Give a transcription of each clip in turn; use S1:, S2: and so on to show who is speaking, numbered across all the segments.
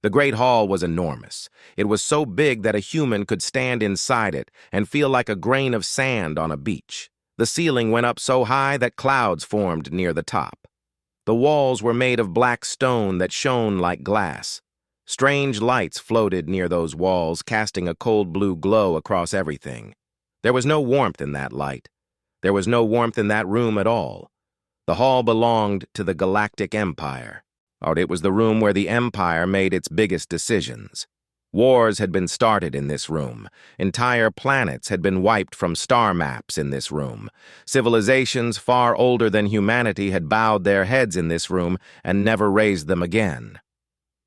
S1: The Great Hall was enormous. It was so big that a human could stand inside it and feel like a grain of sand on a beach. The ceiling went up so high that clouds formed near the top. The walls were made of black stone that shone like glass. Strange lights floated near those walls, casting a cold blue glow across everything. There was no warmth in that light. There was no warmth in that room at all. The hall belonged to the Galactic Empire. It was the room where the Empire made its biggest decisions. Wars had been started in this room. Entire planets had been wiped from star maps in this room. Civilizations far older than humanity had bowed their heads in this room and never raised them again.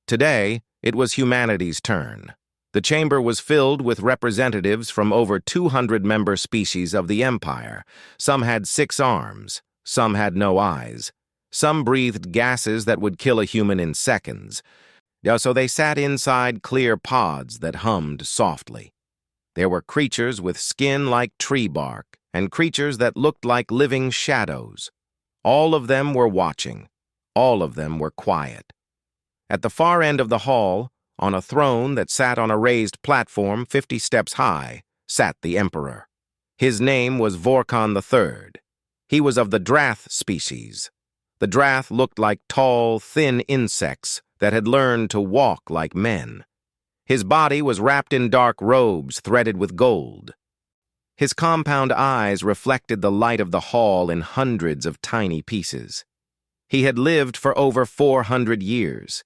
S1: Today, it was humanity's turn. The chamber was filled with representatives from over 200 member species of the Empire. Some had 6 arms. Some had no eyes. Some breathed gases that would kill a human in seconds. So they sat inside clear pods that hummed softly. There were creatures with skin like tree bark and creatures that looked like living shadows. All of them were watching. All of them were quiet. At the far end of the hall, on a throne that sat on a raised platform 50 steps high, sat the Emperor. His name was Vorkon III. He was of the Drath species. The Drath looked like tall, thin insects that had learned to walk like men. His body was wrapped in dark robes threaded with gold. His compound eyes reflected the light of the hall in hundreds of tiny pieces. He had lived for over 400 years.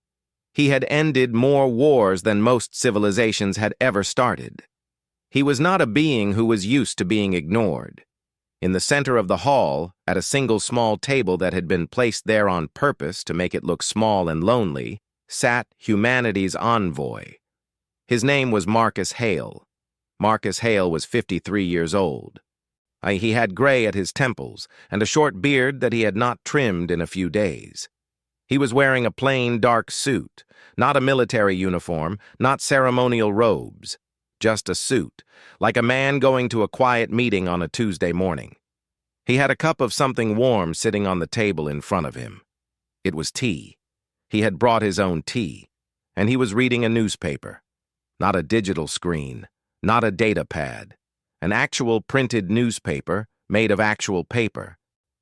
S1: He had ended more wars than most civilizations had ever started. He was not a being who was used to being ignored. In the center of the hall, at a single small table that had been placed there on purpose to make it look small and lonely, sat humanity's envoy. His name was Marcus Hale. Marcus Hale was 53 years old. He had gray at his temples and a short beard that he had not trimmed in a few days. He was wearing a plain dark suit, not a military uniform, not ceremonial robes. Just a suit, like a man going to a quiet meeting on a Tuesday morning. He had a cup of something warm sitting on the table in front of him. It was tea. He had brought his own tea, and he was reading a newspaper. Not a digital screen, not a data pad. An actual printed newspaper made of actual paper,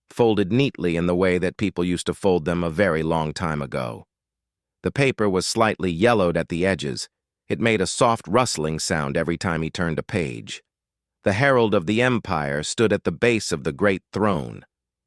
S1: folded neatly in the way that people used to fold them a very long time ago. The paper was slightly yellowed at the edges. It made a soft rustling sound every time he turned a page. The herald of the Empire stood at the base of the great throne.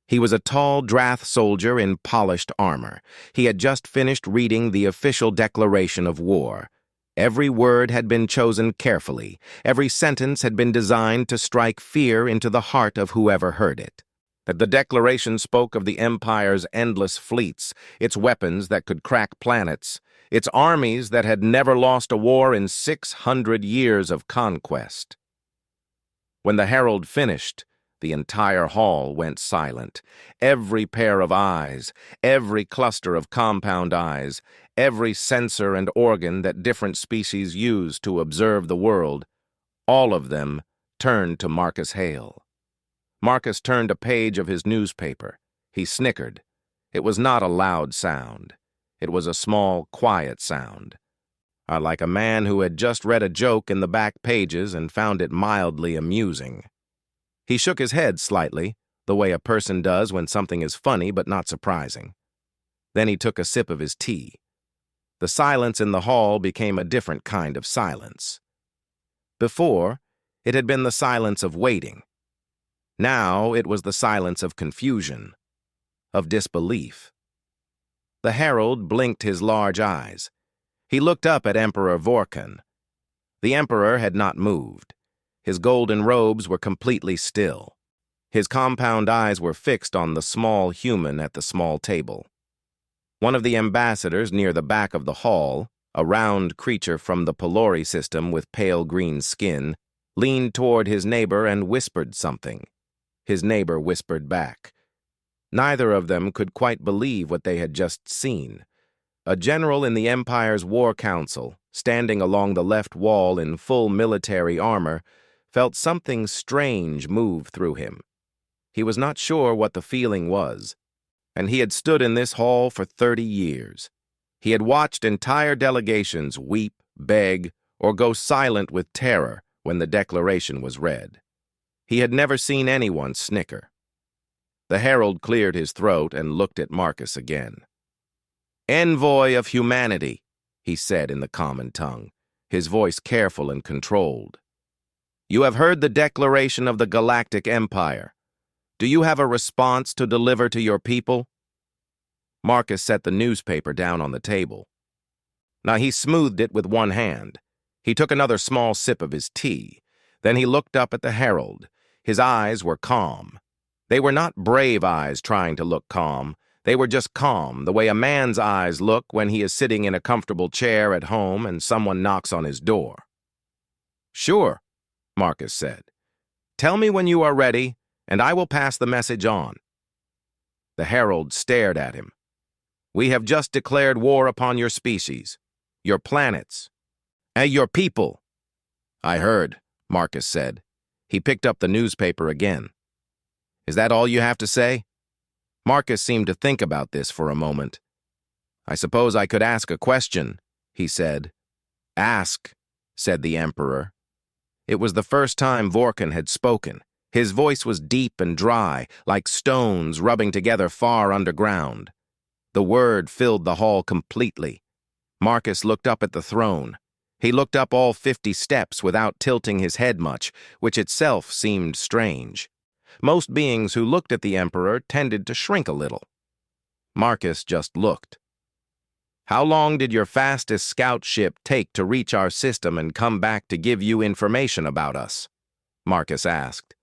S1: He was a tall Drath soldier in polished armor. He had just finished reading the official declaration of war. Every word had been chosen carefully. Every sentence had been designed to strike fear into the heart of whoever heard it. That the declaration spoke of the Empire's endless fleets, its weapons that could crack planets, its armies that had never lost a war in 600 years of conquest. When the herald finished, the entire hall went silent. Every pair of eyes, every cluster of compound eyes, every sensor and organ that different species use to observe the world, all of them turned to Marcus Hale. Marcus turned a page of his newspaper. He snickered. It was not a loud sound. It was a small, quiet sound. Like a man who had just read a joke in the back pages and found it mildly amusing. He shook his head slightly, the way a person does when something is funny but not surprising. Then he took a sip of his tea. The silence in the hall became a different kind of silence. Before, it had been the silence of waiting. Now it was the silence of confusion, of disbelief. The herald blinked his large eyes. He looked up at Emperor Vorkon. The Emperor had not moved. His golden robes were completely still. His compound eyes were fixed on the small human at the small table. One of the ambassadors near the back of the hall, a round creature from the Pelori system with pale green skin, leaned toward his neighbor and whispered something. His neighbor whispered back. Neither of them could quite believe what they had just seen. A general in the Empire's War Council, standing along the left wall in full military armor, felt something strange move through him. He was not sure what the feeling was, and he had stood in this hall for 30 years. He had watched entire delegations weep, beg, or go silent with terror when the declaration was read. He had never seen anyone snicker. The herald cleared his throat and looked at Marcus again. "Envoy of humanity," he said in the common tongue, his voice careful and controlled. "You have heard the declaration of the Galactic Empire. Do you have a response to deliver to your people?" Marcus set the newspaper down on the table. Now he smoothed it with one hand. He took another small sip of his tea. Then he looked up at the herald. His eyes were calm. They were not brave eyes trying to look calm. They were just calm, the way a man's eyes look when he is sitting in a comfortable chair at home and someone knocks on his door. "Sure," Marcus said. "Tell me when you are ready, and I will pass the message on." The herald stared at him. "We have just declared war upon your species, your planets, and your people." "I heard," Marcus said. He picked up the newspaper again. "Is that all you have to say?" Marcus seemed to think about this for a moment. "I suppose I could ask a question," he said. "Ask," said the Emperor. It was the first time Vorkan had spoken. His voice was deep and dry, like stones rubbing together far underground. The word filled the hall completely. Marcus looked up at the throne. He looked up all 50 steps without tilting his head much, which itself seemed strange. Most beings who looked at the Emperor tended to shrink a little. Marcus just looked. "How long did your fastest scout ship take to reach our system and come back to give you information about us?" Marcus asked.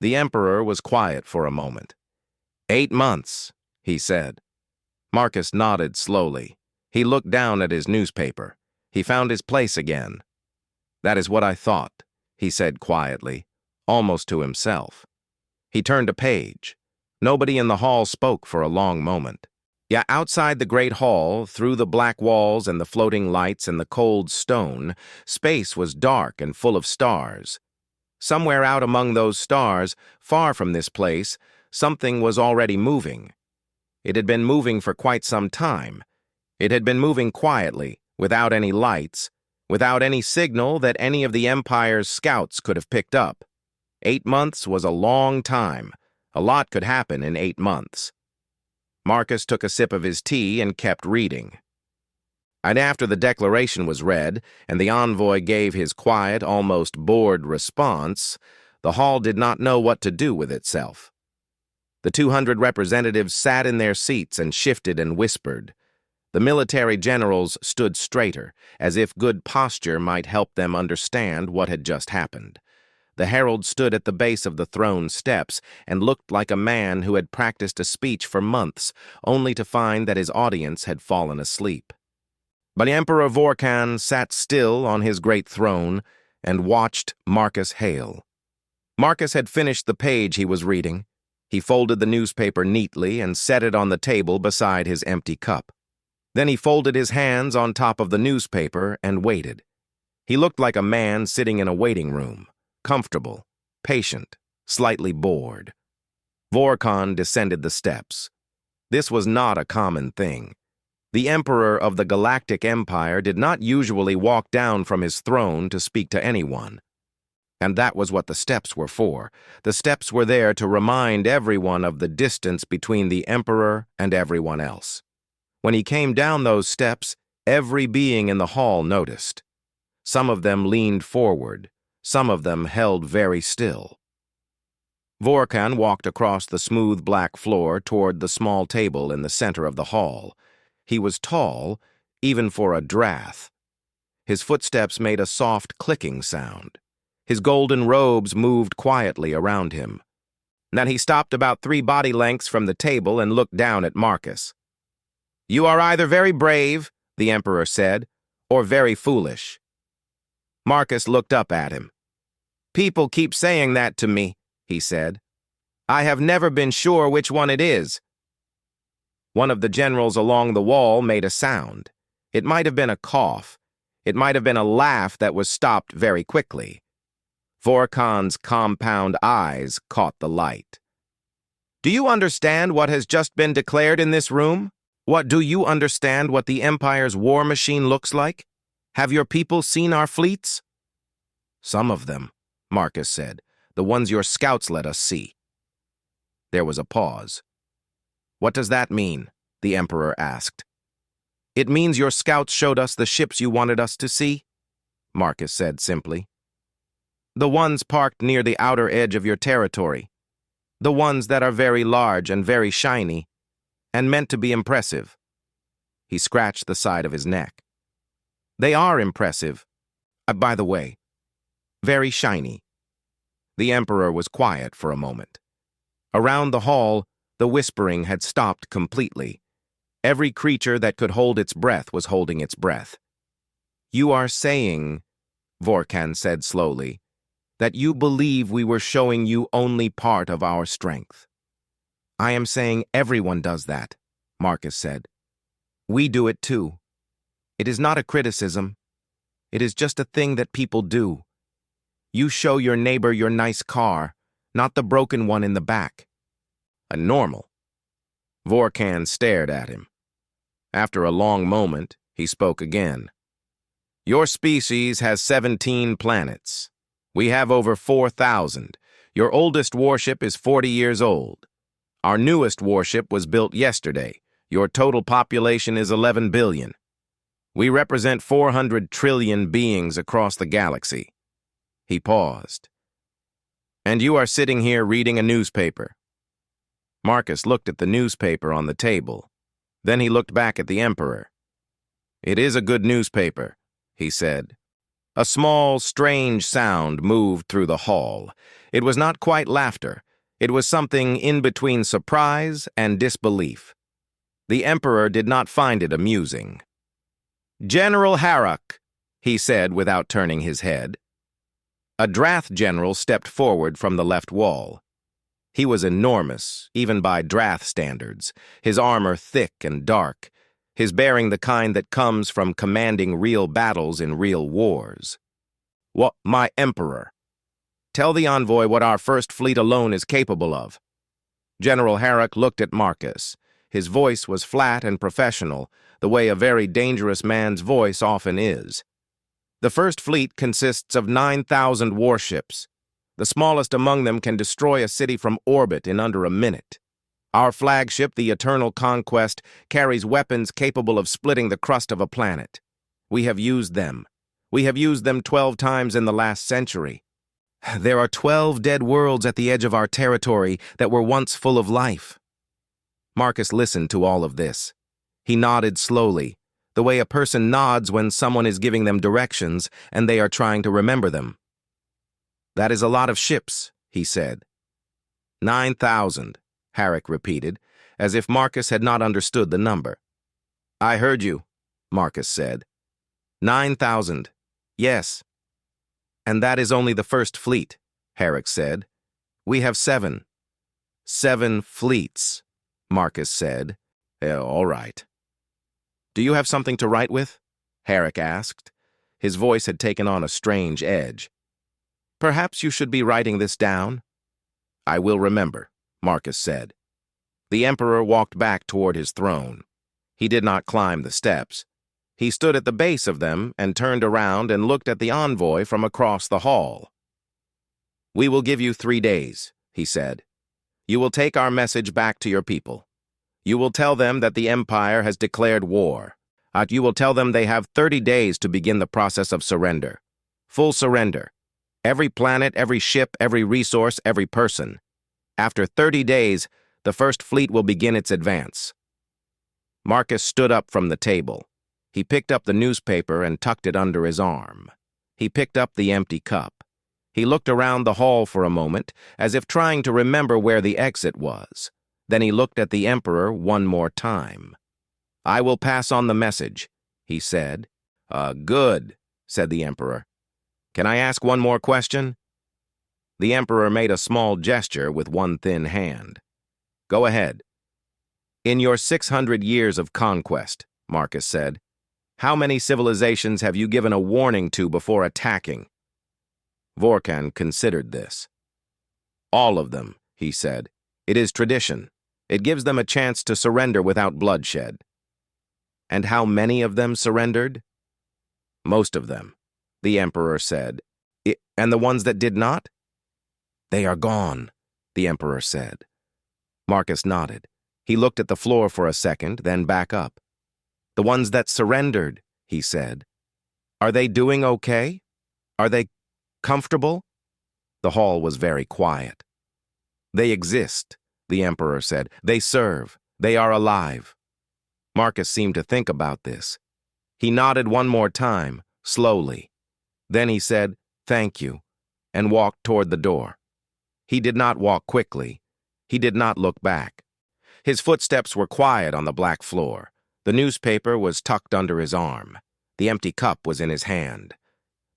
S1: The Emperor was quiet for a moment. 8 months, he said. Marcus nodded slowly. He looked down at his newspaper. He found his place again. "That is what I thought," he said quietly, almost to himself. He turned a page. Nobody in the hall spoke for a long moment. Yet outside the great hall, through the black walls and the floating lights and the cold stone, space was dark and full of stars. Somewhere out among those stars, far from this place, something was already moving. It had been moving for quite some time. It had been moving quietly, without any lights, without any signal that any of the Empire's scouts could have picked up. 8 months was a long time. A lot could happen in 8 months. Marcus took a sip of his tea and kept reading. And after the declaration was read, and the envoy gave his quiet, almost bored response, the hall did not know what to do with itself. The 200 representatives sat in their seats and shifted and whispered. The military generals stood straighter, as if good posture might help them understand what had just happened. The herald stood at the base of the throne steps and looked like a man who had practiced a speech for months, only to find that his audience had fallen asleep. But Emperor Vorkan sat still on his great throne and watched Marcus hail. Marcus had finished the page he was reading. He folded the newspaper neatly and set it on the table beside his empty cup. Then he folded his hands on top of the newspaper and waited. He looked like a man sitting in a waiting room, comfortable, patient, slightly bored. Vorkan descended the steps. This was not a common thing. The Emperor of the Galactic Empire did not usually walk down from his throne to speak to anyone. And that was what the steps were for. The steps were there to remind everyone of the distance between the Emperor and everyone else. When he came down those steps, every being in the hall noticed. Some of them leaned forward. Some of them held very still. Vorkan walked across the smooth black floor toward the small table in the center of the hall. He was tall, even for a Drath. His footsteps made a soft clicking sound. His golden robes moved quietly around him. Then he stopped about 3 body lengths from the table and looked down at Marcus. "You are either very brave," the Emperor said, "or very foolish." Marcus looked up at him. "People keep saying that to me," he said. "I have never been sure which one it is." One of the generals along the wall made a sound. It might have been a cough. It might have been a laugh that was stopped very quickly. Vorkan's compound eyes caught the light. "Do you understand what has just been declared in this room?" What, do you understand what the Empire's war machine looks like? Have your people seen our fleets? Some of them, Marcus said. The ones your scouts let us see. There was a pause. What does that mean? The Emperor asked. It means your scouts showed us the ships you wanted us to see, Marcus said simply. The ones parked near the outer edge of your territory. The ones that are very large and very shiny, and meant to be impressive. He scratched the side of his neck. They are impressive. By the way, very shiny. The Emperor was quiet for a moment. Around the hall, the whispering had stopped completely. Every creature that could hold its breath was holding its breath. You are saying, Vorkan said slowly, that you believe we were showing you only part of our strength. I am saying everyone does that, Marcus said. We do it too. It is not a criticism. It is just a thing that people do. You show your neighbor your nice car, not the broken one in the back. A normal. Vorkan stared at him. After a long moment, he spoke again. Your species has 17 planets. We have over 4,000. Your oldest warship is 40 years old. Our newest warship was built yesterday. Your total population is 11 billion. We represent 400 trillion beings across the galaxy. He paused. And you are sitting here reading a newspaper. Marcus looked at the newspaper on the table. Then he looked back at the Emperor. It is a good newspaper, he said. A small, strange sound moved through the hall. It was not quite laughter. It was something in between surprise and disbelief. The Emperor did not find it amusing. General Harrock, he said without turning his head. A Drath general stepped forward from the left wall. He was enormous, even by Drath standards, his armor thick and dark, his bearing the kind that comes from commanding real battles in real wars. What, my Emperor? Tell the envoy what our first fleet alone is capable of. General Harrock looked at Marcus. His voice was flat and professional, the way a very dangerous man's voice often is. The first fleet consists of 9,000 warships. The smallest among them can destroy a city from orbit in under a minute. Our flagship, the Eternal Conquest, carries weapons capable of splitting the crust of a planet. We have used them. We have used them 12 times in the last century. There are 12 dead worlds at the edge of our territory that were once full of life. Marcus listened to all of this. He nodded slowly, the way a person nods when someone is giving them directions and they are trying to remember them. That is a lot of ships, he said. 9,000, Harrock repeated, as if Marcus had not understood the number. I heard you, Marcus said. 9,000, yes. And that is only the first fleet, Harrock said. We have 7. 7 fleets, Marcus said. All right. Do you have something to write with? Harrock asked. His voice had taken on a strange edge. Perhaps you should be writing this down. I will remember, Marcus said. The Emperor walked back toward his throne. He did not climb the steps. He stood at the base of them and turned around and looked at the envoy from across the hall. We will give you 3 days, he said. You will take our message back to your people. You will tell them that the Empire has declared war. You will tell them they have 30 days to begin the process of surrender. Full surrender. Every planet, every ship, every resource, every person. After 30 days, the first fleet will begin its advance. Marcus stood up from the table. He picked up the newspaper and tucked it under his arm. He picked up the empty cup. He looked around the hall for a moment, as if trying to remember where the exit was. Then he looked at the Emperor one more time. I will pass on the message, he said. Good, said the Emperor. Can I ask one more question? The Emperor made a small gesture with one thin hand. Go ahead. In your 600 years of conquest, Marcus said, how many civilizations have you given a warning to before attacking? Vorkan considered this. All of them, he said. It is tradition. It gives them a chance to surrender without bloodshed. And how many of them surrendered? Most of them, the Emperor said. And the ones that did not? They are gone, the Emperor said. Marcus nodded. He looked at the floor for a second, then back up. The ones that surrendered, he said. Are they doing okay? Are they comfortable? The hall was very quiet. They exist, the Emperor said. They serve. They are alive. Marcus seemed to think about this. He nodded one more time, slowly. Then he said, "Thank you," and walked toward the door. He did not walk quickly. He did not look back. His footsteps were quiet on the black floor. The newspaper was tucked under his arm. The empty cup was in his hand.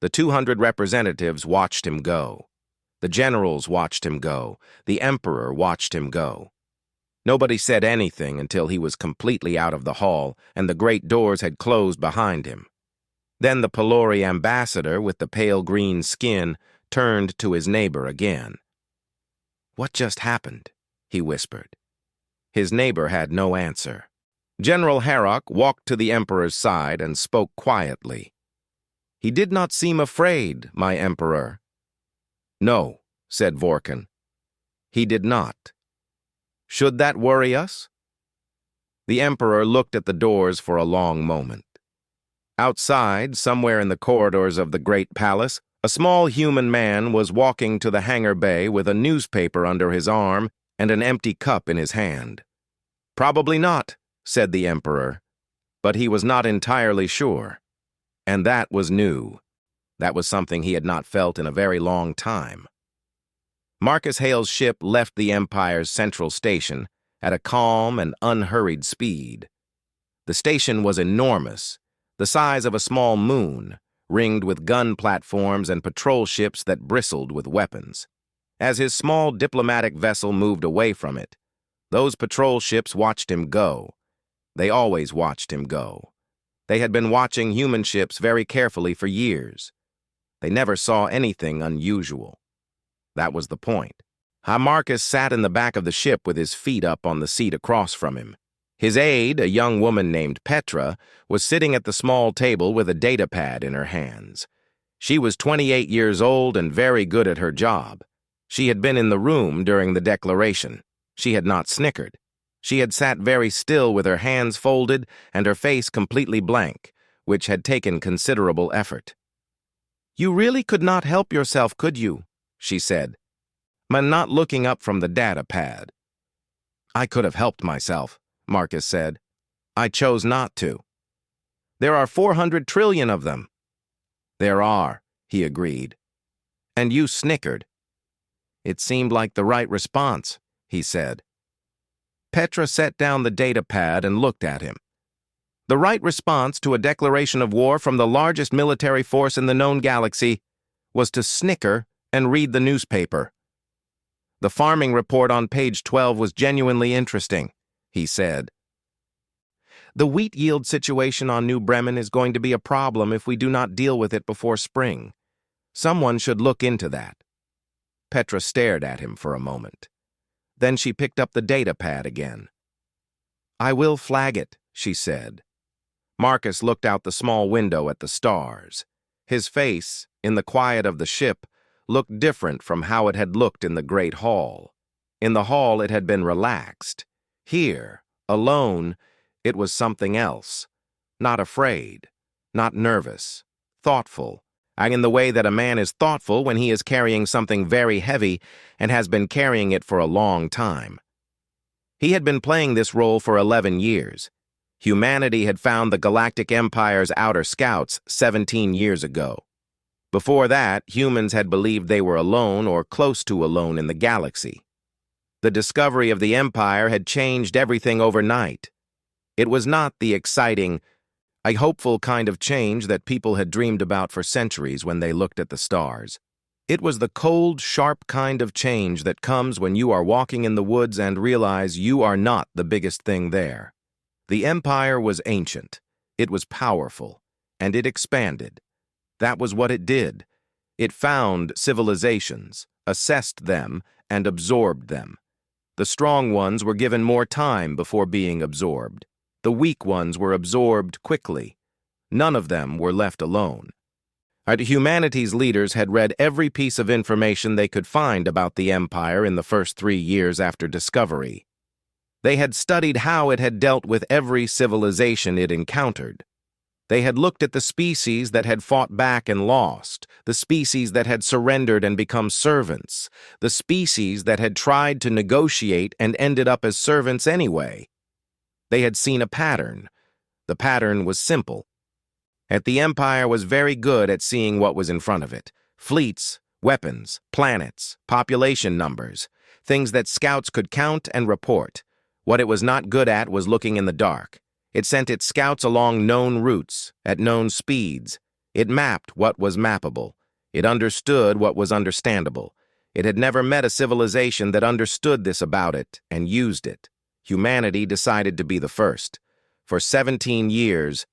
S1: The 200 representatives watched him go. The generals watched him go. The Emperor watched him go. Nobody said anything until he was completely out of the hall and the great doors had closed behind him. Then the Pelori ambassador with the pale green skin turned to his neighbor again. "What just happened?" he whispered. His neighbor had no answer. General Harrock walked to the Emperor's side and spoke quietly. "He did not seem afraid, my Emperor." "No," said Vorkin. "He did not. Should that worry us?" The Emperor looked at the doors for a long moment. Outside, somewhere in the corridors of the great palace, a small human man was walking to the hangar bay with a newspaper under his arm and an empty cup in his hand. "Probably not," said the Emperor, but he was not entirely sure. And that was new. That was something he had not felt in a very long time. Marcus Hale's ship left the Empire's central station at a calm and unhurried speed. The station was enormous, the size of a small moon, ringed with gun platforms and patrol ships that bristled with weapons. As his small diplomatic vessel moved away from it, those patrol ships watched him go. They always watched him go. They had been watching human ships very carefully for years. They never saw anything unusual. That was the point. Marcus sat in the back of the ship with his feet up on the seat across from him. His aide, a young woman named Petra, was sitting at the small table with a data pad in her hands. She was 28 years old and very good at her job. She had been in the room during the declaration. She had not snickered. She had sat very still with her hands folded and her face completely blank, which had taken considerable effort. "You really could not help yourself, could you?" she said, but not looking up from the data pad. "I could have helped myself," Marcus said. "I chose not to. There are 400 trillion of them." "There are," he agreed. "And you snickered." "It seemed like the right response," he said. Petra set down the data pad and looked at him. "The right response to a declaration of war from the largest military force in the known galaxy was to snicker and read the newspaper. The farming report on page 12 was genuinely interesting," he said. "The wheat yield situation on New Bremen is going to be a problem if we do not deal with it before spring. Someone should look into that." Petra stared at him for a moment. Then she picked up the data pad again. "I will flag it," she said. Marcus looked out the small window at the stars. His face, in the quiet of the ship, looked different from how it had looked in the great hall. In the hall it had been relaxed. Here, alone, it was something else. Not afraid, not nervous, thoughtful, and in the way that a man is thoughtful when he is carrying something very heavy and has been carrying it for a long time. He had been playing this role for 11 years. Humanity had found the Galactic Empire's outer scouts 17 years ago. Before that, humans had believed they were alone or close to alone in the galaxy. The discovery of the Empire had changed everything overnight. It was not the exciting, a hopeful kind of change that people had dreamed about for centuries when they looked at the stars. It was the cold, sharp kind of change that comes when you are walking in the woods and realize you are not the biggest thing there. The Empire was ancient, it was powerful, and it expanded. That was what it did. It found civilizations, assessed them, and absorbed them. The strong ones were given more time before being absorbed. The weak ones were absorbed quickly. None of them were left alone. Humanity's leaders had read every piece of information they could find about the Empire in the first 3 years after discovery. They had studied how it had dealt with every civilization it encountered. They had looked at the species that had fought back and lost, the species that had surrendered and become servants, the species that had tried to negotiate and ended up as servants anyway. They had seen a pattern. The pattern was simple. The Empire was very good at seeing what was in front of it. Fleets, weapons, planets, population numbers, things that scouts could count and report. What it was not good at was looking in the dark. It sent its scouts along known routes, at known speeds. It mapped what was mappable. It understood what was understandable. It had never met a civilization that understood this about it and used it. Humanity decided to be the first. For 17 years,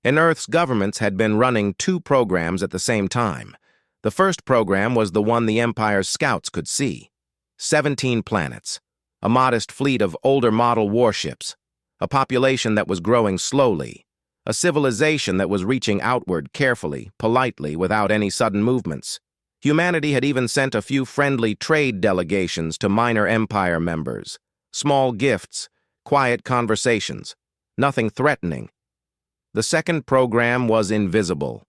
S1: Earth's governments had been running 2 programs at the same time. The first program was the one the Empire's scouts could see. 17 planets, a modest fleet of older model warships, a population that was growing slowly, a civilization that was reaching outward carefully, politely, without any sudden movements. Humanity had even sent a few friendly trade delegations to minor Empire members. Small gifts, quiet conversations, nothing threatening. The second program was invisible.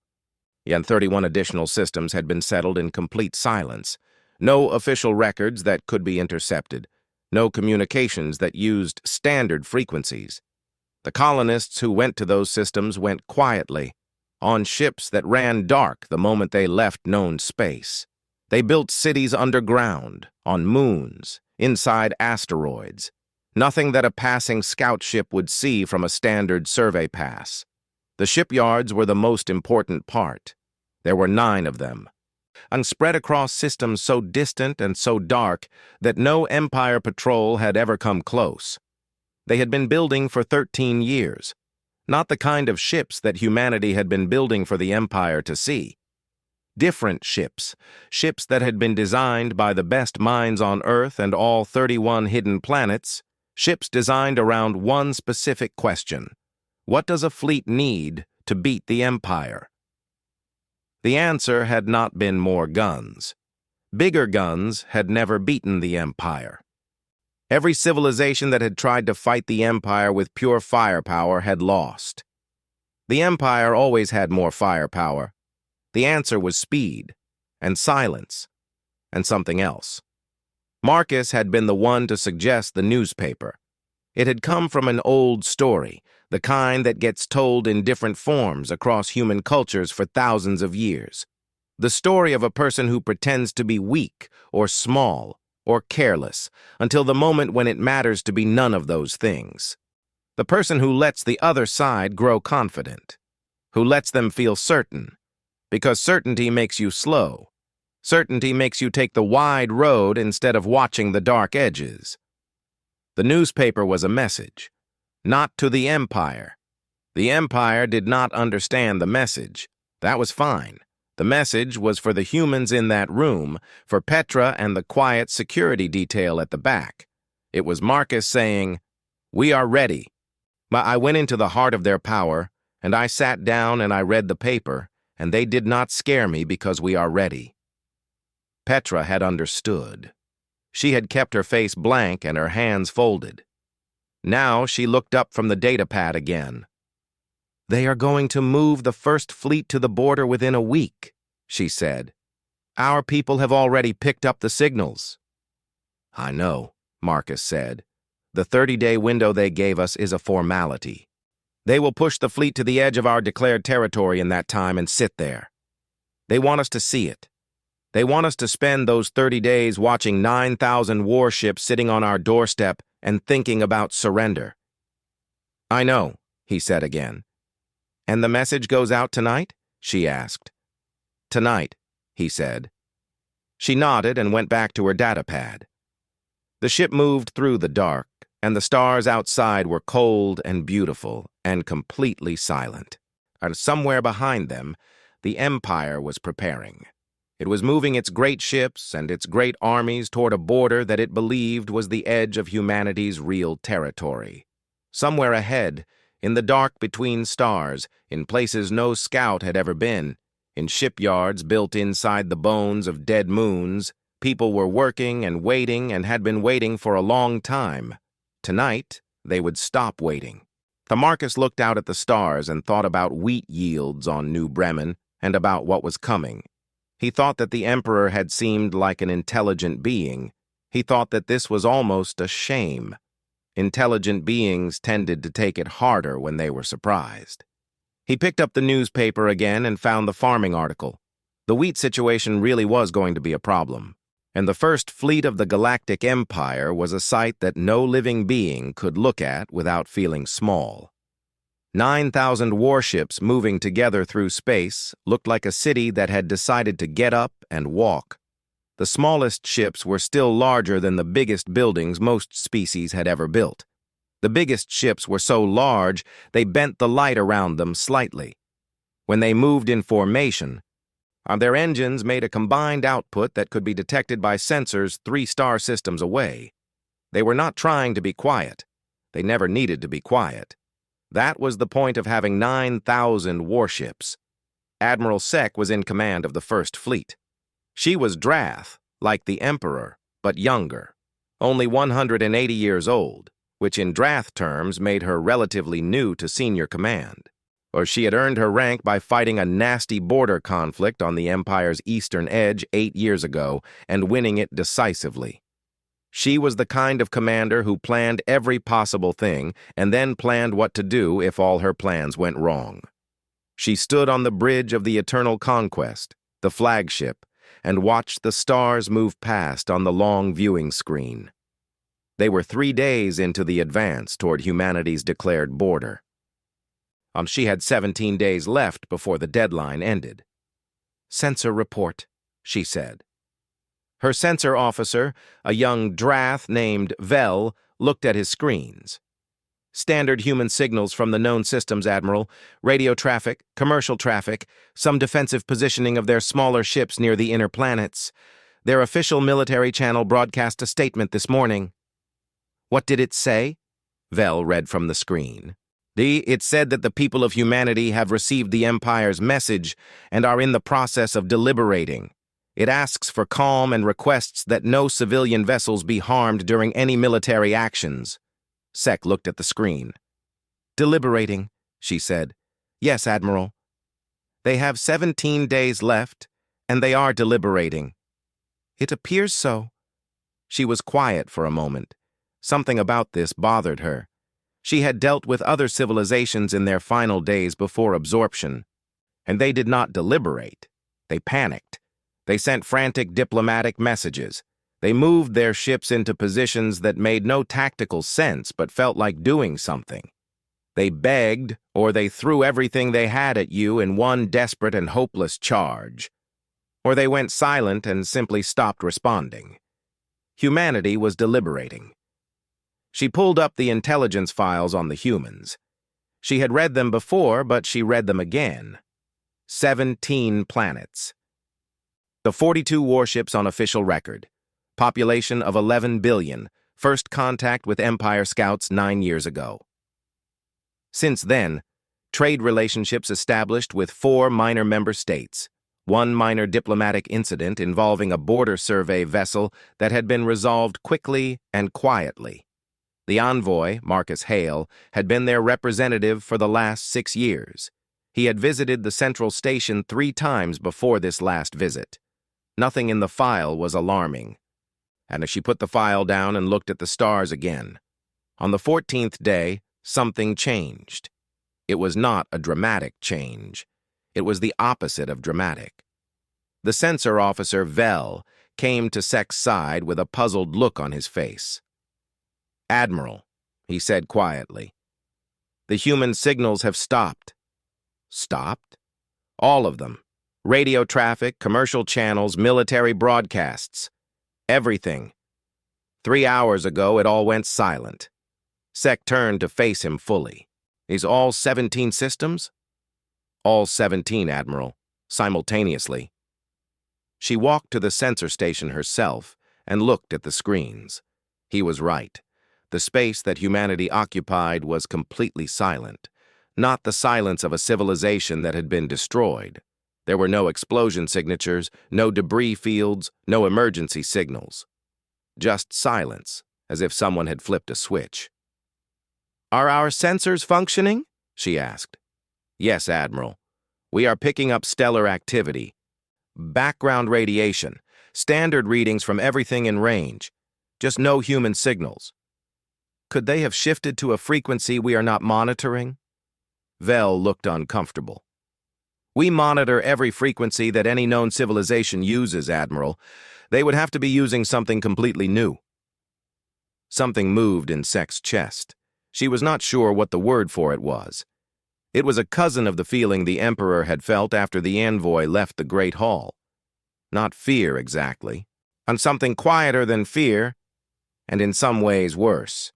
S1: And 31 additional systems had been settled in complete silence. No official records that could be intercepted. No communications that used standard frequencies. The colonists who went to those systems went quietly, on ships that ran dark the moment they left known space. They built cities underground, on moons, inside asteroids. Nothing that a passing scout ship would see from a standard survey pass. The shipyards were the most important part. There were 9 of them, and spread across systems so distant and so dark that no Empire patrol had ever come close. They had been building for 13 years, not the kind of ships that humanity had been building for the Empire to see. Different ships, ships that had been designed by the best minds on Earth and all 31 hidden planets, ships designed around one specific question. What does a fleet need to beat the Empire? The answer had not been more guns. Bigger guns had never beaten the Empire. Every civilization that had tried to fight the Empire with pure firepower had lost. The Empire always had more firepower. The answer was speed, and silence, and something else. Marcus had been the one to suggest the newspaper. It had come from an old story, the kind that gets told in different forms across human cultures for thousands of years. The story of a person who pretends to be weak or small or careless until the moment when it matters to be none of those things. The person who lets the other side grow confident, who lets them feel certain, because certainty makes you slow. Certainty makes you take the wide road instead of watching the dark edges. The newspaper was a message. Not to the Empire. The Empire did not understand the message. That was fine. The message was for the humans in that room, for Petra and the quiet security detail at the back. It was Marcus saying, "We are ready." But I went into the heart of their power, and I sat down and I read the paper, and they did not scare me because we are ready. Petra had understood. She had kept her face blank and her hands folded. Now she looked up from the data pad again. "They are going to move the first fleet to the border within a week," she said. "Our people have already picked up the signals." "I know," Marcus said. "The 30-day window they gave us is a formality. They will push the fleet to the edge of our declared territory in that time and sit there. They want us to see it. They want us to spend those 30 days watching 9,000 warships sitting on our doorstep and thinking about surrender." "I know," he said again. "And the message goes out tonight?" she asked. "Tonight," he said. She nodded and went back to her data pad. The ship moved through the dark, and the stars outside were cold and beautiful and completely silent. And somewhere behind them, the Empire was preparing. It was moving its great ships and its great armies toward a border that it believed was the edge of humanity's real territory. Somewhere ahead, in the dark between stars, in places no scout had ever been, in shipyards built inside the bones of dead moons, people were working and had been waiting for a long time. Tonight, they would stop waiting. Marcus looked out at the stars and thought about wheat yields on New Bremen and about what was coming. He thought that the Emperor had seemed like an intelligent being. He thought that this was almost a shame. Intelligent beings tended to take it harder when they were surprised. He picked up the newspaper again and found the farming article. The wheat situation really was going to be a problem, and the first fleet of the Galactic Empire was a sight that no living being could look at without feeling small. 9,000 warships moving together through space looked like a city that had decided to get up and walk. The smallest ships were still larger than the biggest buildings most species had ever built. The biggest ships were so large they bent the light around them slightly. When they moved in formation, their engines made a combined output that could be detected by sensors 3 star systems away. They were not trying to be quiet. They never needed to be quiet. That was the point of having 9,000 warships. Admiral Sec was in command of the First Fleet. She was Drath, like the Emperor, but younger, only 180 years old, which in Drath terms made her relatively new to senior command. Or she had earned her rank by fighting a nasty border conflict on the Empire's eastern edge 8 years ago and winning it decisively. She was the kind of commander who planned every possible thing and then planned what to do if all her plans went wrong. She stood on the bridge of the Eternal Conquest, the flagship, and watched the stars move past on the long viewing screen. They were 3 days into the advance toward humanity's declared border. She had 17 days left before the deadline ended. "Sensor report," she said. Her sensor officer, a young Drath named Vel, looked at his screens. "Standard human signals from the known systems, Admiral. Radio traffic, commercial traffic, some defensive positioning of their smaller ships near the inner planets. Their official military channel broadcast a statement this morning." "What did it say?" Vel read from the screen. It said that the people of humanity have received the Empire's message and are in the process of deliberating. It asks for calm and requests that no civilian vessels be harmed during any military actions." Sec looked at the screen. "Deliberating," she said. "Yes, Admiral. They have 17 days left, and they are deliberating." "It appears so." She was quiet for a moment. Something about this bothered her. She had dealt with other civilizations in their final days before absorption, and they did not deliberate. They panicked. They sent frantic diplomatic messages. They moved their ships into positions that made no tactical sense but felt like doing something. They begged, or they threw everything they had at you in one desperate and hopeless charge. Or they went silent and simply stopped responding. Humanity was deliberating. She pulled up the intelligence files on the humans. She had read them before, but she read them again. 17 planets. The 42 warships on official record. Population of 11 billion. First contact with Empire scouts 9 years ago. Since then, trade relationships established with 4 minor member states. 1 minor diplomatic incident involving a border survey vessel that had been resolved quickly and quietly. The envoy, Marcus Hale, had been their representative for the last 6 years. He had visited the central station 3 times before this last visit. Nothing in the file was alarming. And as she put the file down and looked at the stars again, on the 14th day, something changed. It was not a dramatic change. It was the opposite of dramatic. The censor officer, Vel, came to Sec's side with a puzzled look on his face. "Admiral," he said quietly, "the human signals have stopped." "Stopped?" "All of them. Radio traffic, commercial channels, military broadcasts. Everything. 3 hours ago, it all went silent." Sec turned to face him fully. "Is all 17 systems?" "All 17, Admiral, simultaneously." She walked to the sensor station herself and looked at the screens. He was right. The space that humanity occupied was completely silent, not the silence of a civilization that had been destroyed. There were no explosion signatures, no debris fields, no emergency signals. Just silence, as if someone had flipped a switch. "Are our sensors functioning?" she asked. "Yes, Admiral. We are picking up stellar activity. Background radiation, standard readings from everything in range. Just no human signals." "Could they have shifted to a frequency we are not monitoring?" Vel looked uncomfortable. "We monitor every frequency that any known civilization uses, Admiral. They would have to be using something completely new." Something moved in Sek's chest. She was not sure what the word for it was. It was a cousin of the feeling the Emperor had felt after the envoy left the Great Hall. Not fear, exactly. And something quieter than fear, and in some ways worse.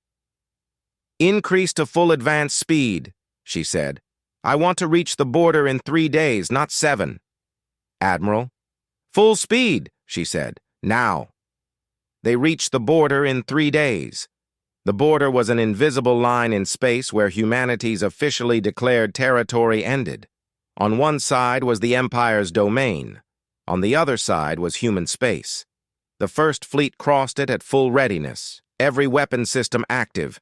S1: "Increase to full advanced speed," she said. "I want to reach the border in 3 days, not 7. "Admiral?" "Full speed," she said. "Now." They reached the border in 3 days. The border was an invisible line in space where humanity's officially declared territory ended. On one side was the Empire's domain. On the other side was human space. The First Fleet crossed it at full readiness, every weapon system active,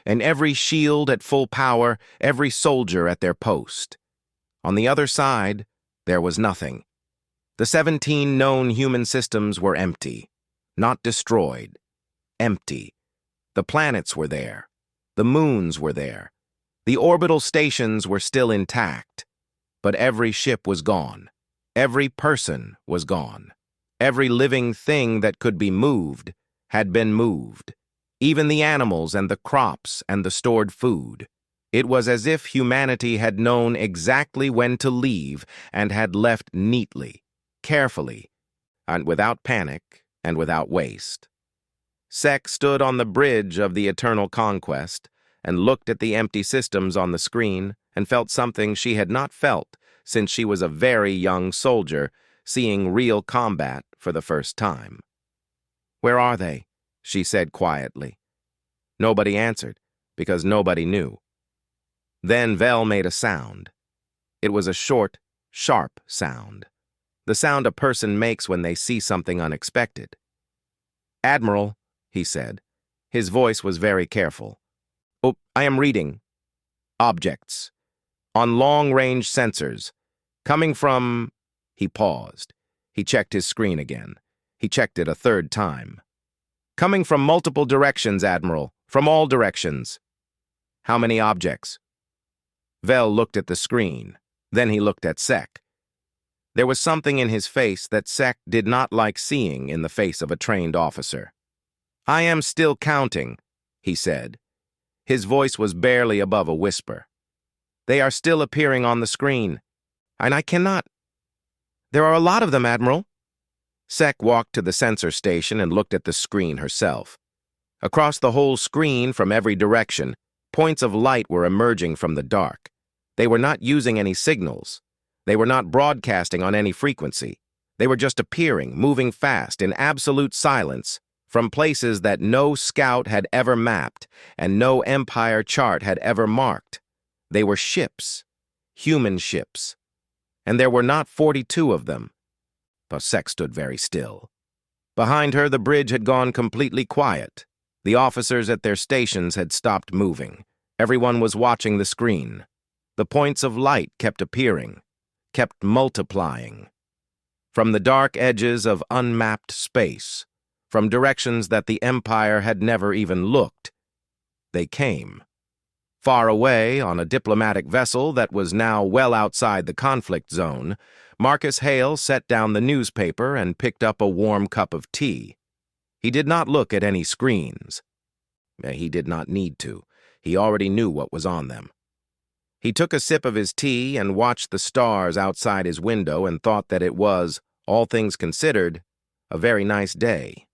S1: and every shield at full power, every soldier at their post. On the other side, there was nothing. The 17 known human systems were empty, not destroyed, empty. The planets were there. The moons were there. The orbital stations were still intact. But every ship was gone. Every person was gone. Every living thing that could be moved had been moved. Even the animals and the crops and the stored food. It was as if humanity had known exactly when to leave and had left neatly, carefully, and without panic and without waste. Sek stood on the bridge of the eternal conquest and looked at the empty systems on the screen and felt something she had not felt since she was a very young soldier, seeing real combat for the first time. "Where are they?" she said quietly. Nobody answered, because nobody knew. Then Vel made a sound. It was a short, sharp sound. The sound a person makes when they see something unexpected. "Admiral," he said. His voice was very careful. "Oh, I am reading. Objects. On long-range sensors. Coming from..." He paused. He checked his screen again. He checked it a third time. "Coming from multiple directions, Admiral. From all directions." "How many objects?" Vel looked at the screen. Then he looked at Sek. There was something in his face that Sek did not like seeing in the face of a trained officer. "I am still counting," he said. His voice was barely above a whisper. "They are still appearing on the screen, and I cannot..." "There are a lot of them, Admiral." Sek walked to the sensor station and looked at the screen herself. Across the whole screen, from every direction, points of light were emerging from the dark. They were not using any signals. They were not broadcasting on any frequency. They were just appearing, moving fast, in absolute silence, from places that no scout had ever mapped and no Empire chart had ever marked. They were ships, human ships. And there were not 42 of them. Sek stood very still. Behind her, the bridge had gone completely quiet. The officers at their stations had stopped moving. Everyone was watching the screen. The points of light kept appearing, kept multiplying. From the dark edges of unmapped space, from directions that the Empire had never even looked, they came. Far away, on a diplomatic vessel that was now well outside the conflict zone, Marcus Hale set down the newspaper and picked up a warm cup of tea. He did not look at any screens. He did not need to. He already knew what was on them. He took a sip of his tea and watched the stars outside his window and thought that it was, all things considered, a very nice day.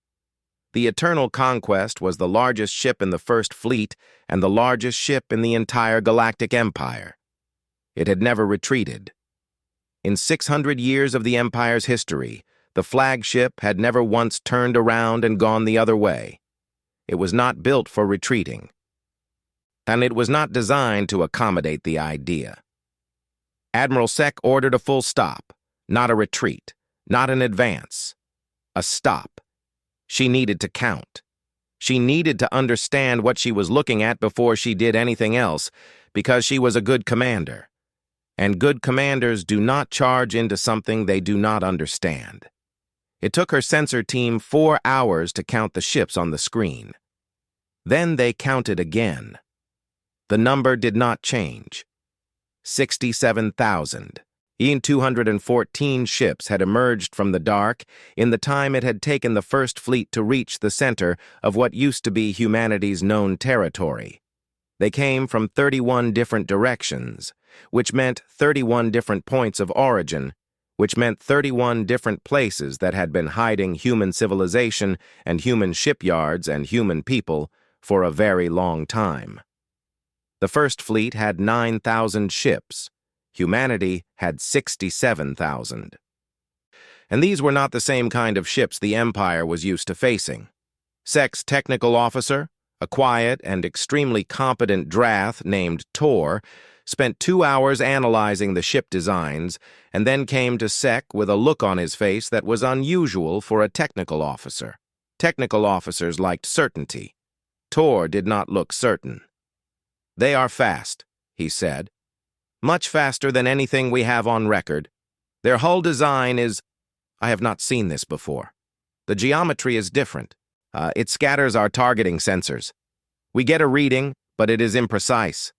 S1: The Eternal Conquest was the largest ship in the First Fleet and the largest ship in the entire Galactic Empire. It had never retreated. In 600 years of the Empire's history, the flagship had never once turned around and gone the other way. It was not built for retreating. And it was not designed to accommodate the idea. Admiral Sek ordered a full stop, not a retreat, not an advance. A stop. She needed to count. She needed to understand what she was looking at before she did anything else, because she was a good commander. And good commanders do not charge into something they do not understand. It took her sensor team 4 hours to count the ships on the screen. Then they counted again. The number did not change. 67,000. 214 ships had emerged from the dark in the time it had taken the First Fleet to reach the center of what used to be humanity's known territory. They came from 31 different directions, which meant 31 different points of origin, which meant 31 different places that had been hiding human civilization and human shipyards and human people for a very long time. The First Fleet had 9,000 ships. Humanity had 67,000. And these were not the same kind of ships the Empire was used to facing. Sek's technical officer, a quiet and extremely competent Drath named Tor, spent 2 hours analyzing the ship designs and then came to Sek with a look on his face that was unusual for a technical officer. Technical officers liked certainty. Tor did not look certain. "They are fast," he said. "Much faster than anything we have on record. Their hull design is... I have not seen this before. The geometry is different. It scatters our targeting sensors. We get a reading, but it is imprecise.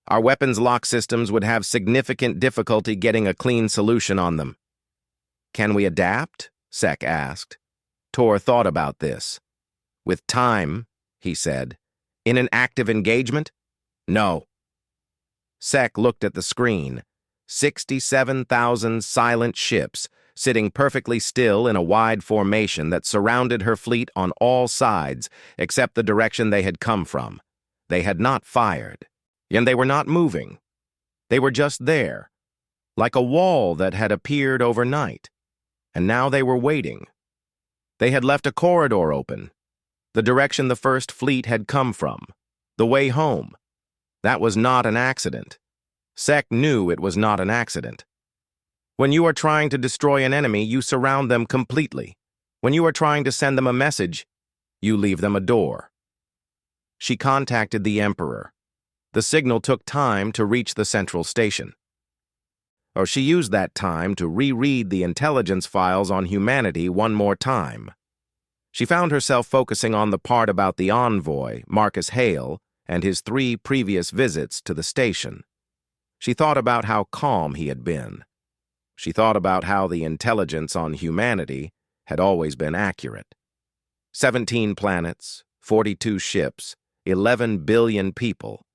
S1: Our weapons lock systems would have significant difficulty getting a clean solution on them." "Can we adapt?" Sek asked. Tor thought about this. "With time," he said. "In an active engagement? No." Sek looked at the screen. 67,000 silent ships, sitting perfectly still in a wide formation that surrounded her fleet on all sides, except the direction they had come from. They had not fired, and they were not moving. They were just there, like a wall that had appeared overnight. And now they were waiting. They had left a corridor open, the direction the First Fleet had come from, the way home. That was not an accident. Sek knew it was not an accident. When you are trying to destroy an enemy, you surround them completely. When you are trying to send them a message, you leave them a door. She contacted the Emperor. The signal took time to reach the central station. Or she used that time to reread the intelligence files on humanity one more time. She found herself focusing on the part about the envoy, Marcus Hale, and his 3 previous visits to the station. She thought about how calm he had been. She thought about how the intelligence on humanity had always been accurate. 17 planets, 42 ships, 11 billion people,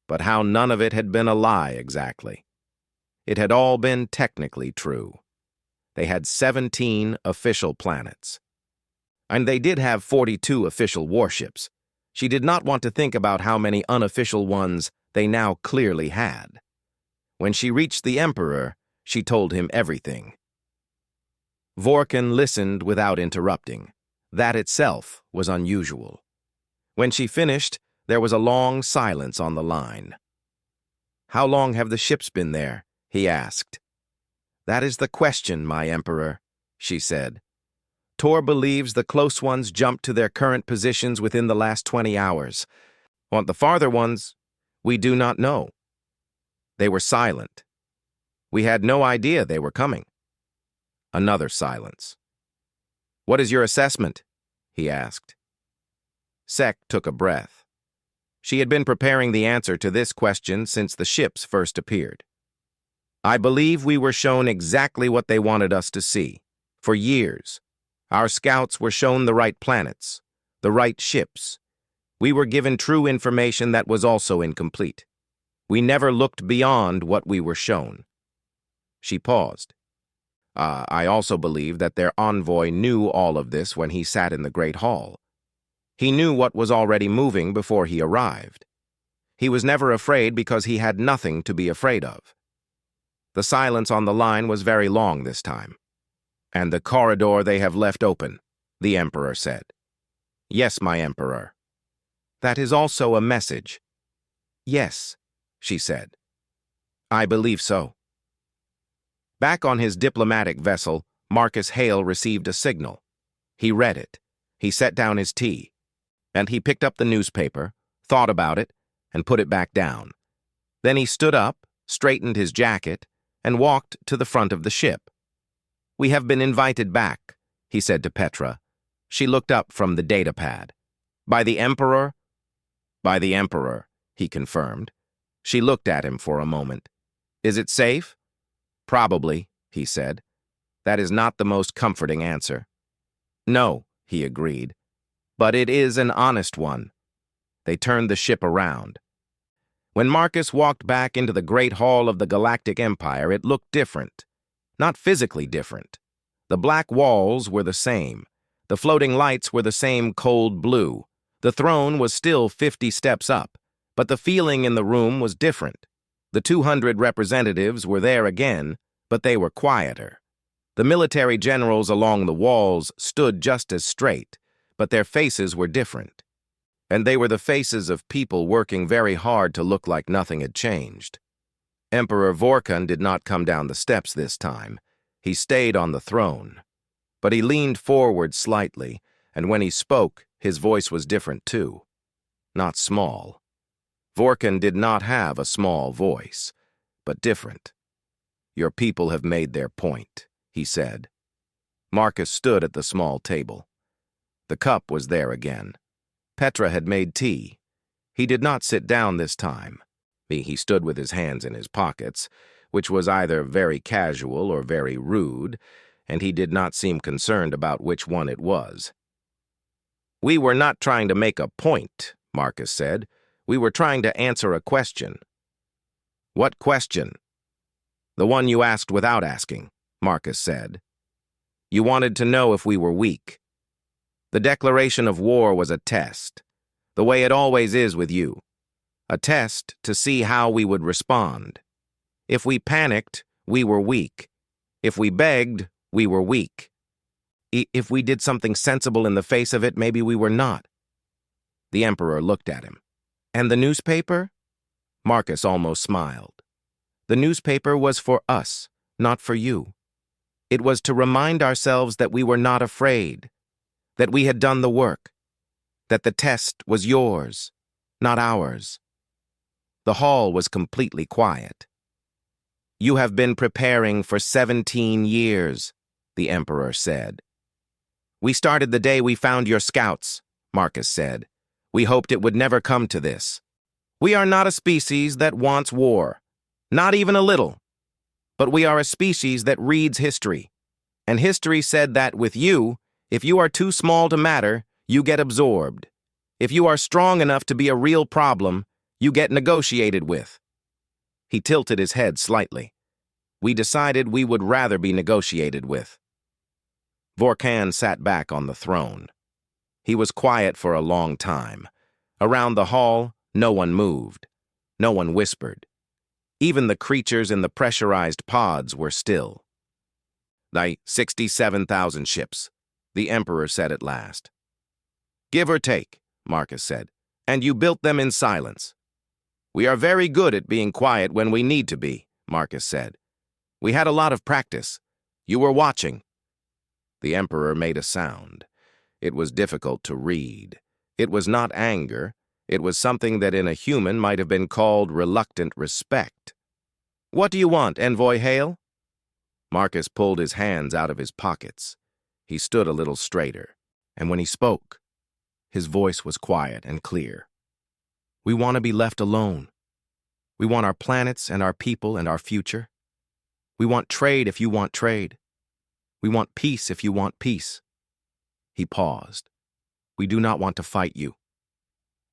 S1: but how none of it had been a lie exactly. It had all been technically true. They had 17 official planets. And they did have 42 official warships. She did not want to think about how many unofficial ones they now clearly had. When she reached the Emperor, she told him everything. Vorkin listened without interrupting. That itself was unusual. When she finished, there was a long silence on the line. "How long have the ships been there?" he asked. "That is the question, my Emperor," she said. "Tor believes the close ones jumped to their current positions within the last 20 hours. Want the farther ones? We do not know. They were silent. We had no idea they were coming." Another silence. "What is your assessment?" he asked. Sek took a breath. She had been preparing the answer to this question since the ships first appeared. "I believe we were shown exactly what they wanted us to see. For years. Our scouts were shown the right planets, the right ships. We were given true information that was also incomplete. We never looked beyond what we were shown." She paused. I also believe that their envoy knew all of this when he sat in the Great Hall. He knew what was already moving before he arrived. He was never afraid because he had nothing to be afraid of. The silence on the line was very long this time. "And the corridor they have left open," the Emperor said. "Yes, my Emperor. That is also a message. Yes, she said. I believe so. Back on his diplomatic vessel, Marcus Hale received a signal. He read it. He set down his tea. And he picked up the newspaper, thought about it, and put it back down. Then he stood up, straightened his jacket, and walked to the front of the ship. We have been invited back, he said to Petra. She looked up from the datapad. By the Emperor? By the Emperor, he confirmed. She looked at him for a moment. Is it safe? Probably, he said. That is not the most comforting answer. No, he agreed. But it is an honest one. They turned the ship around. When Marcus walked back into the Great Hall of the Galactic Empire, it looked different. Not physically different. The black walls were the same. The floating lights were the same cold blue. The throne was still 50 steps up, but the feeling in the room was different. The 200 representatives were there again, but they were quieter. The military generals along the walls stood just as straight, but their faces were different. And they were the faces of people working very hard to look like nothing had changed. Emperor Vorkon did not come down the steps this time. He stayed on the throne. But he leaned forward slightly, and when he spoke, his voice was different too. Not small. Vorkon did not have a small voice, but different. Your people have made their point, he said. Marcus stood at the small table. The cup was there again. Petra had made tea. He did not sit down this time. He stood with his hands in his pockets, which was either very casual or very rude, and he did not seem concerned about which one it was. We were not trying to make a point, Marcus said. We were trying to answer a question. What question? The one you asked without asking, Marcus said. You wanted to know if we were weak. The declaration of war was a test, the way it always is with you. A test to see how we would respond. If we panicked, we were weak. If we begged, we were weak. If we did something sensible in the face of it, maybe we were not. The Emperor looked at him. And the newspaper? Marcus almost smiled. The newspaper was for us, not for you. It was to remind ourselves that we were not afraid, that we had done the work, that the test was yours, not ours. The hall was completely quiet. You have been preparing for 17 years, the Emperor said. We started the day we found your scouts, Marcus said. We hoped it would never come to this. We are not a species that wants war, not even a little. But we are a species that reads history. And history said that with you, if you are too small to matter, you get absorbed. If you are strong enough to be a real problem, you get negotiated with. He tilted his head slightly. We decided we would rather be negotiated with. Vorkon sat back on the throne. He was quiet for a long time. Around the hall, no one moved. No one whispered. Even the creatures in the pressurized pods were still. "The 67,000 ships," the Emperor said at last. "Give or take," Marcus said, "and you built them in silence." "We are very good at being quiet when we need to be," Marcus said. "We had a lot of practice. You were watching." The Emperor made a sound. It was difficult to read. It was not anger. It was something that in a human might have been called reluctant respect. "What do you want, Envoy Hale?" Marcus pulled his hands out of his pockets. He stood a little straighter, and when he spoke, his voice was quiet and clear. "We want to be left alone. We want our planets and our people and our future. We want trade if you want trade. We want peace if you want peace." He paused. "We do not want to fight you.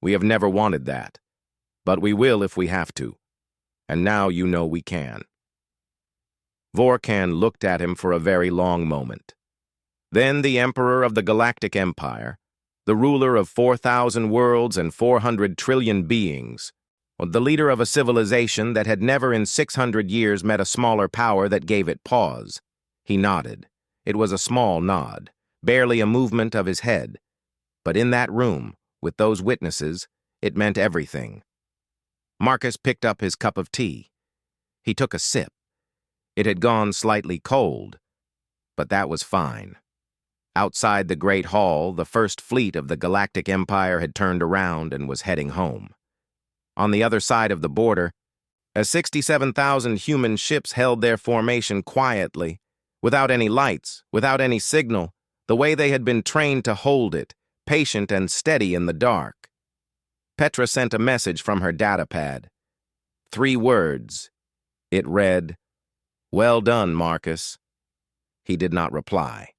S1: We have never wanted that, but we will if we have to, and now you know we can." Vorkon looked at him for a very long moment. Then the Emperor of the Galactic Empire, the ruler of 4,000 worlds and 400 trillion beings, the leader of a civilization that had never in 600 years met a smaller power that gave it pause. He nodded. It was a small nod, barely a movement of his head. But in that room, with those witnesses, It meant everything. Marcus picked up his cup of tea. He took a sip. It had gone slightly cold, but that was fine. Outside the Great Hall, the first fleet of the Galactic Empire had turned around and was heading home. On the other side of the border, 67,000 human ships held their formation quietly, without any lights, without any signal, the way they had been trained to hold it, patient and steady in the dark. Petra sent a message from her datapad. 3 words. It read, "Well done, Marcus." He did not reply.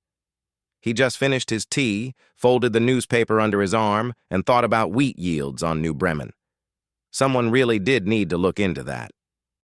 S1: He just finished his tea, folded the newspaper under his arm, and thought about wheat yields on New Bremen. Someone really did need to look into that.